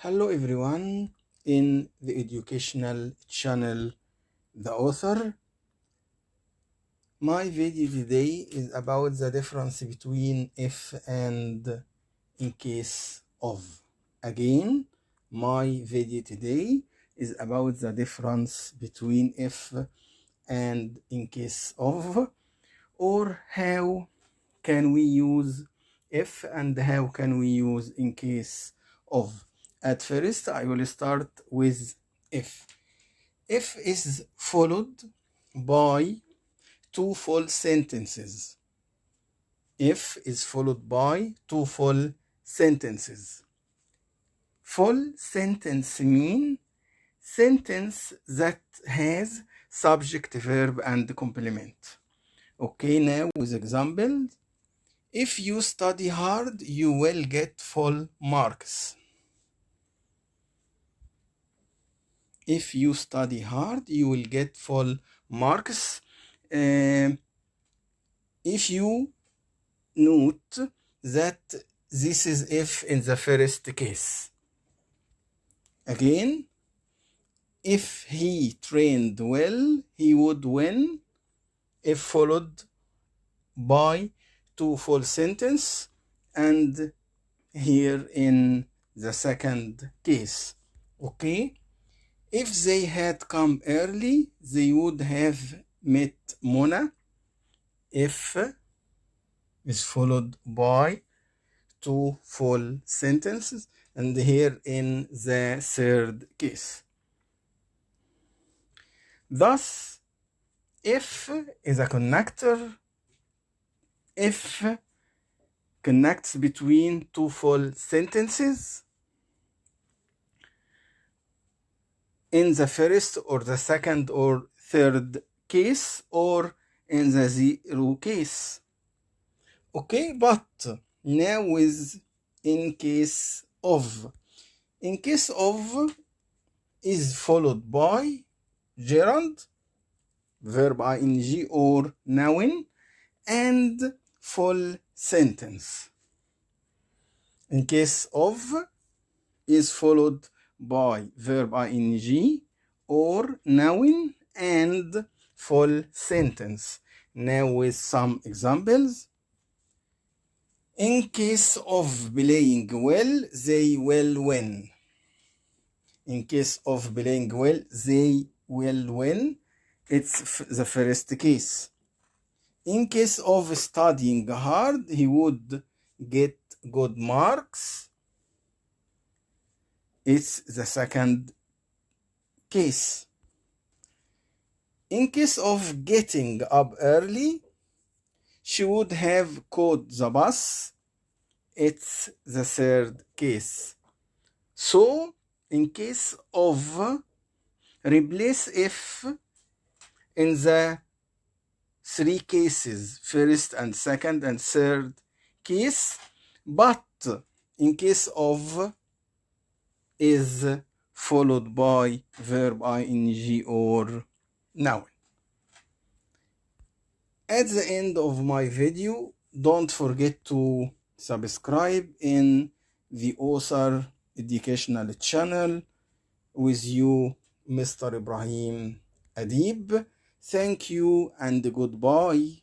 Hello everyone, in the educational channel The Author. My video today is about the difference between if and in case of. Again, my video today is about the difference between if and in case of, or how can we use if and how can we use in case of. At first, I will start with if. If is followed by two full sentences. If is followed by two full sentences. Full sentence mean sentence that has subject, verb, and complement. Okay, now with examples. If you study hard, you will get full marks. If you study hard, you will get full marks. If you note that this is if in the first case. Again, if he trained well, he would win. If followed by two full sentence, and here in the second case. Okay, if they had come early, they would have met Mona. If is followed by two full sentences, and here in the third case. Thus, if is a connector. If connects between two full sentences in the first or the second or third case, or in the zero case. Okay, but now with in case of. In case of is followed by gerund, verb ing or noun, and full sentence. In case of is followed by verb ing or noun and full sentence. Now with some examples. In case of playing well, they will win. In case of playing well, they will win. It's the first case. In case of studying hard, he would get good marks. It's the second case. In case of getting up early, she would have caught the bus. It's the third case. So, in case of, replace if in the three cases, first and second and third case, but in case of is followed by verb ing or noun. At the end of my video, don't forget to subscribe in the Author educational channel. With you, Mr. Ibraheem Adeeb. Thank you and goodbye.